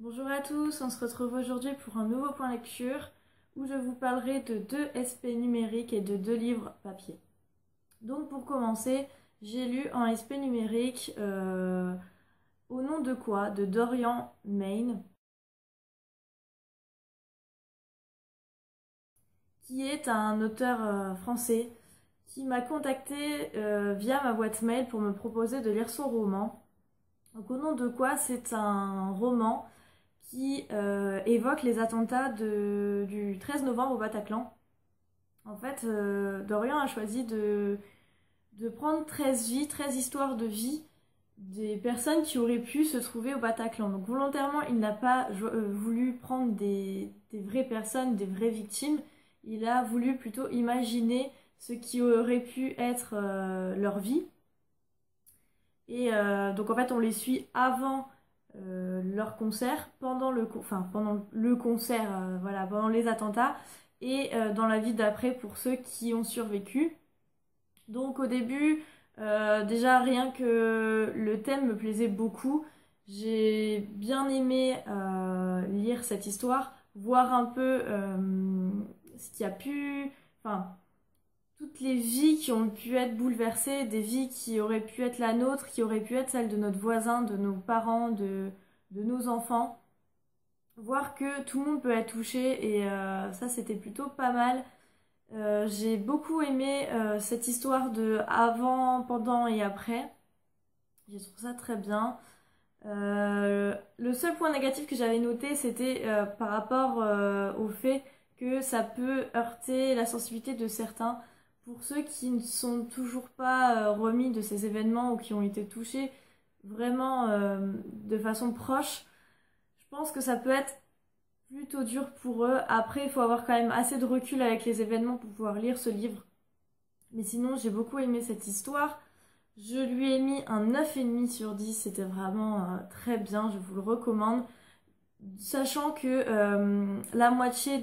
Bonjour à tous, on se retrouve aujourd'hui pour un nouveau point lecture où je vous parlerai de 2 SP numériques et de 2 livres papier. Donc pour commencer, j'ai lu un SP numérique Au nom de quoi de Dorian Main, qui est un auteur français qui m'a contacté via ma boîte mail pour me proposer de lire son roman. Donc Au nom de quoi, c'est un roman qui évoque les attentats du 13 novembre au Bataclan. En fait, Dorian a choisi de prendre 13 vies, 13 histoires de vie des personnes qui auraient pu se trouver au Bataclan. Donc volontairement, il n'a pas voulu prendre des vraies personnes, des vraies victimes. Il a voulu plutôt imaginer ce qui aurait pu être leur vie. Et donc en fait, on les suit avant leur concert, pendant le concert, voilà, pendant les attentats, et dans la vie d'après pour ceux qui ont survécu. Donc au début, déjà rien que le thème me plaisait beaucoup. J'ai bien aimé lire cette histoire, voir un peu ce qui a pu, enfin, toutes les vies qui ont pu être bouleversées, des vies qui auraient pu être la nôtre, qui auraient pu être celles de notre voisin, de nos parents, de nos enfants. Voir que tout le monde peut être touché et ça c'était plutôt pas mal. J'ai beaucoup aimé cette histoire de avant, pendant et après. J'ai trouvé ça très bien. Le seul point négatif que j'avais noté, c'était par rapport au fait que ça peut heurter la sensibilité de certains. Pour ceux qui ne sont toujours pas remis de ces événements ou qui ont été touchés vraiment de façon proche, je pense que ça peut être plutôt dur pour eux. Après, il faut avoir quand même assez de recul avec les événements pour pouvoir lire ce livre. Mais sinon, j'ai beaucoup aimé cette histoire. Je lui ai mis un 9,5 sur 10. C'était vraiment très bien, je vous le recommande. Sachant que la moitié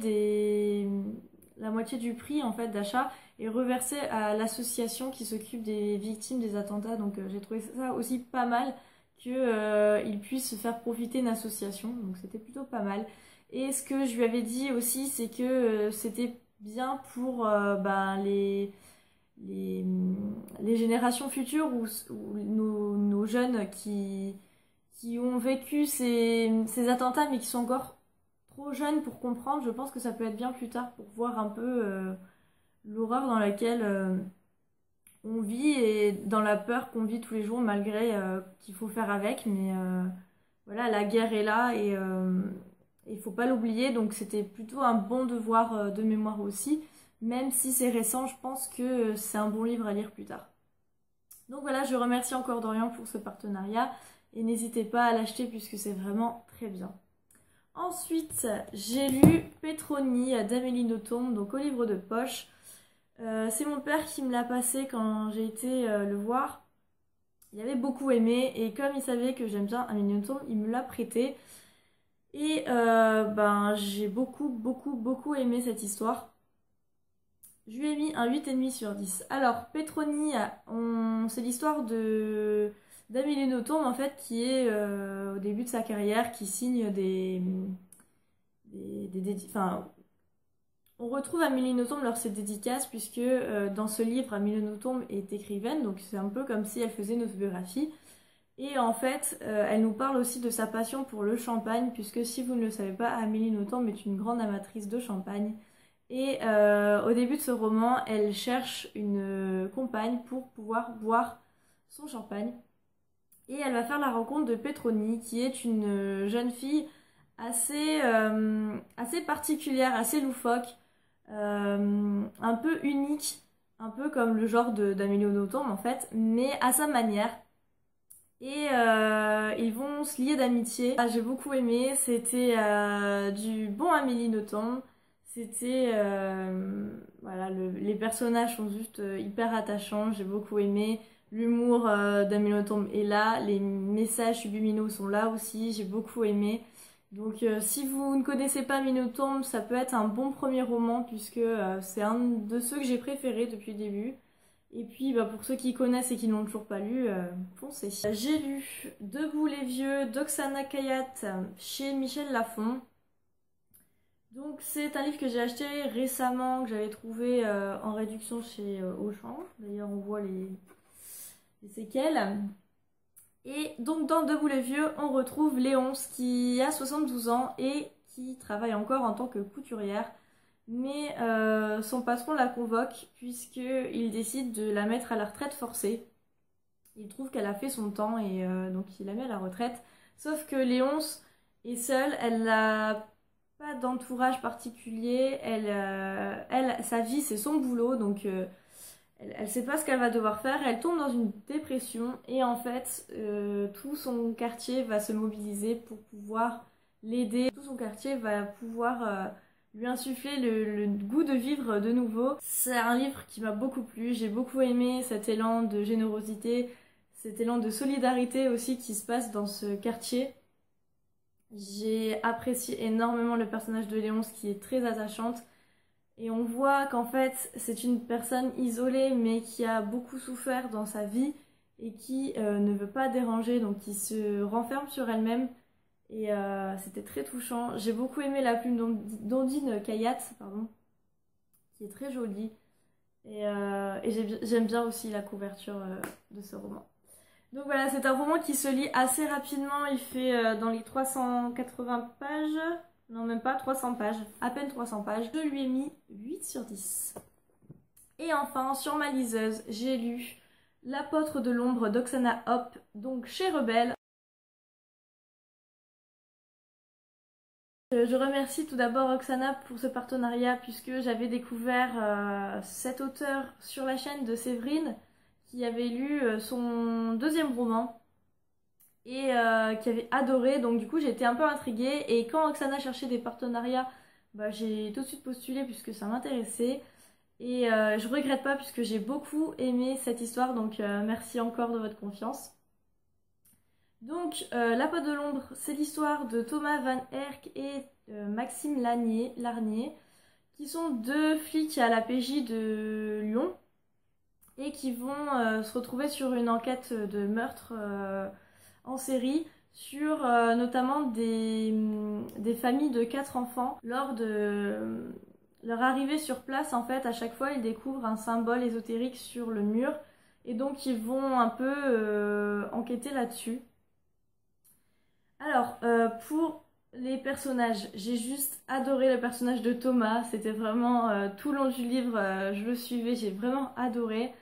du prix en fait d'achat est reversé à l'association qui s'occupe des victimes des attentats. Donc j'ai trouvé ça aussi pas mal qu'il puisse faire profiter une association. Donc c'était plutôt pas mal. Et ce que je lui avais dit aussi, c'est que c'était bien pour les, les générations futures ou nos jeunes qui ont vécu ces attentats mais qui sont encore trop jeunes pour comprendre. Je pense que ça peut être bien plus tard pour voir un peu l'horreur dans laquelle on vit et dans la peur qu'on vit tous les jours malgré qu'il faut faire avec. Mais voilà, la guerre est là et il faut pas l'oublier. Donc c'était plutôt un bon devoir de mémoire aussi. Même si c'est récent, je pense que c'est un bon livre à lire plus tard. Donc voilà, je remercie encore Dorian pour ce partenariat et n'hésitez pas à l'acheter puisque c'est vraiment très bien. Ensuite, j'ai lu Petroni d'Amélie Nothomb, donc au livre de poche. C'est mon père qui me l'a passé quand j'ai été le voir. Il avait beaucoup aimé et comme il savait que j'aime bien Amélie Nothomb, il me l'a prêté. Et j'ai beaucoup aimé cette histoire. Je lui ai mis un 8,5 sur 10. Alors, Petroni, c'est l'histoire d'Amélie Nothomb, en fait, qui est au début de sa carrière, qui signe enfin, on retrouve Amélie Nothomb lors de ses dédicaces, puisque dans ce livre, Amélie Nothomb est écrivaine, donc c'est un peu comme si elle faisait une autobiographie. Et en fait, elle nous parle aussi de sa passion pour le champagne, puisque si vous ne le savez pas, Amélie Nothomb est une grande amatrice de champagne. Et au début de ce roman, elle cherche une compagne pour pouvoir boire son champagne. Et elle va faire la rencontre de Petroni, qui est une jeune fille assez particulière, assez loufoque, un peu unique, un peu comme le genre d'Amélie Nothomb en fait, mais à sa manière. Et ils vont se lier d'amitié. Ah, j'ai beaucoup aimé, c'était du bon Amélie Nothomb. C'était voilà, les personnages sont juste hyper attachants, j'ai beaucoup aimé. L'humour d'Amélie Nothomb est là, les messages subliminaux sont là aussi, j'ai beaucoup aimé. Donc si vous ne connaissez pas Amélie Nothomb, ça peut être un bon premier roman puisque c'est un de ceux que j'ai préférés depuis le début. Et puis pour ceux qui connaissent et qui n'ont toujours pas lu, foncez. J'ai lu Debout les vieux d'Oksana Khayat chez Michel Lafon. Donc c'est un livre que j'ai acheté récemment, que j'avais trouvé en réduction chez Auchan. D'ailleurs on voit les séquelles. Et donc dans Debout les vieux, on retrouve Léonce qui a 72 ans et qui travaille encore en tant que couturière. Mais son patron la convoque puisqu'il décide de la mettre à la retraite forcée. Il trouve qu'elle a fait son temps et donc il la met à la retraite. Sauf que Léonce est seule, elle n'a pas d'entourage particulier, sa vie c'est son boulot, donc elle sait pas ce qu'elle va devoir faire, elle tombe dans une dépression et en fait tout son quartier va se mobiliser pour pouvoir l'aider. Tout son quartier va pouvoir lui insuffler le goût de vivre de nouveau. C'est un livre qui m'a beaucoup plu, j'ai beaucoup aimé cet élan de générosité, cet élan de solidarité aussi qui se passe dans ce quartier. J'ai apprécié énormément le personnage de Léonce qui est très attachante. Et on voit qu'en fait, c'est une personne isolée, mais qui a beaucoup souffert dans sa vie et qui ne veut pas déranger, donc qui se renferme sur elle-même. Et c'était très touchant. J'ai beaucoup aimé la plume d'Ondine Khayat, pardon, qui est très jolie. Et j'aime bien aussi la couverture de ce roman. Donc voilà, c'est un roman qui se lit assez rapidement. Il fait dans les 380 pages. Non, même pas 300 pages, à peine 300 pages. Je lui ai mis 8 sur 10. Et enfin, sur ma liseuse, j'ai lu L'apôtre de l'ombre d'Oksana Hop, donc chez Rebelle. Je remercie tout d'abord Oksana pour ce partenariat puisque j'avais découvert cet auteur sur la chaîne de Séverine qui avait lu son deuxième roman et qui avait adoré, donc du coup j'ai été un peu intriguée et quand Oksana cherchait des partenariats, j'ai tout de suite postulé puisque ça m'intéressait et je regrette pas puisque j'ai beaucoup aimé cette histoire, donc merci encore de votre confiance. Donc La Pote de l'ombre, c'est l'histoire de Thomas Van Herk et Maxime Larnier qui sont deux flics à la PJ de Lyon et qui vont se retrouver sur une enquête de meurtre en série sur notamment des familles de 4 enfants. Lors de leur arrivée sur place, en fait, à chaque fois, ils découvrent un symbole ésotérique sur le mur et donc ils vont un peu enquêter là-dessus. Alors, pour les personnages, j'ai juste adoré le personnage de Thomas. C'était vraiment tout le long du livre, je le suivais, j'ai vraiment adoré.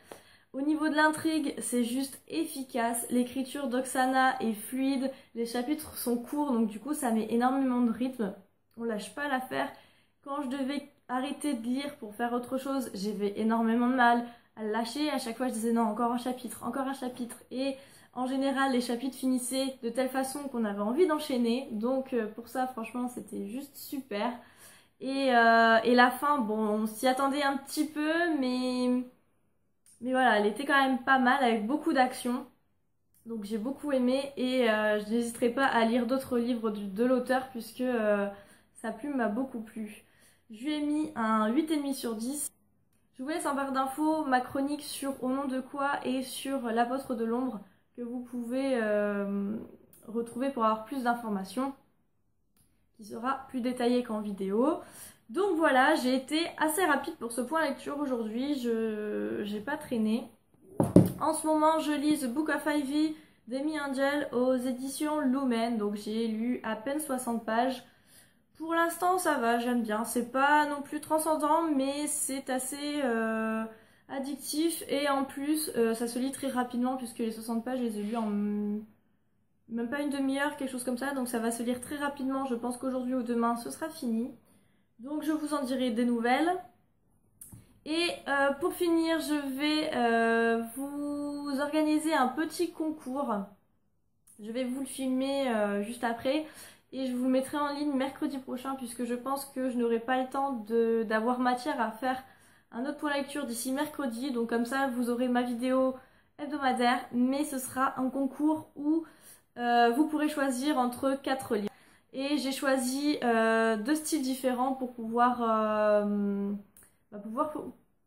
Au niveau de l'intrigue, c'est juste efficace. L'écriture d'Oksana est fluide, les chapitres sont courts, donc du coup ça met énormément de rythme. On lâche pas l'affaire. Quand je devais arrêter de lire pour faire autre chose, j'avais énormément de mal à le lâcher. À chaque fois je disais non, encore un chapitre, encore un chapitre. Et en général, les chapitres finissaient de telle façon qu'on avait envie d'enchaîner. Donc pour ça, franchement, c'était juste super. Et la fin, bon, on s'y attendait un petit peu, mais voilà, elle était quand même pas mal, avec beaucoup d'action. Donc j'ai beaucoup aimé et je n'hésiterai pas à lire d'autres livres de l'auteur puisque sa plume m'a beaucoup plu. Je lui ai mis un 8,5 sur 10. Je vous laisse en barre d'infos ma chronique sur Au nom de quoi et sur L'apôtre de l'ombre que vous pouvez retrouver pour avoir plus d'informations, qui sera plus détaillée qu'en vidéo. Donc voilà, j'ai été assez rapide pour ce point lecture aujourd'hui, je n'ai pas traîné. En ce moment, je lis The Book of Ivy d'Amy Angel aux éditions Lumen, donc j'ai lu à peine 60 pages. Pour l'instant, ça va, j'aime bien. C'est pas non plus transcendant, mais c'est assez addictif et en plus, ça se lit très rapidement puisque les 60 pages, je les ai lues en même pas une demi-heure, quelque chose comme ça, donc ça va se lire très rapidement. Je pense qu'aujourd'hui ou demain, ce sera fini. Donc je vous en dirai des nouvelles. Et pour finir, je vais vous organiser un petit concours. Je vais vous le filmer juste après. Et je vous le mettrai en ligne mercredi prochain puisque je pense que je n'aurai pas le temps d'avoir matière à faire un autre point lecture d'ici mercredi. Donc comme ça, vous aurez ma vidéo hebdomadaire. Mais ce sera un concours où vous pourrez choisir entre 4 livres. Et j'ai choisi 2 styles différents pour pouvoir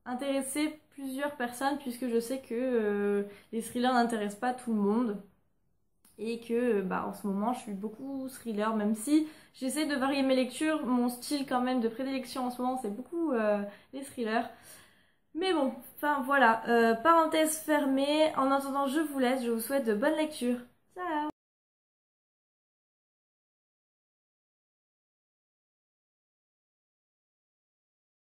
intéresser plusieurs personnes puisque je sais que les thrillers n'intéressent pas tout le monde. Et que en ce moment je suis beaucoup thriller, même si j'essaie de varier mes lectures. Mon style quand même de prédilection en ce moment c'est beaucoup les thrillers. Mais bon, enfin voilà, parenthèse fermée. En attendant je vous laisse, je vous souhaite de bonnes lectures.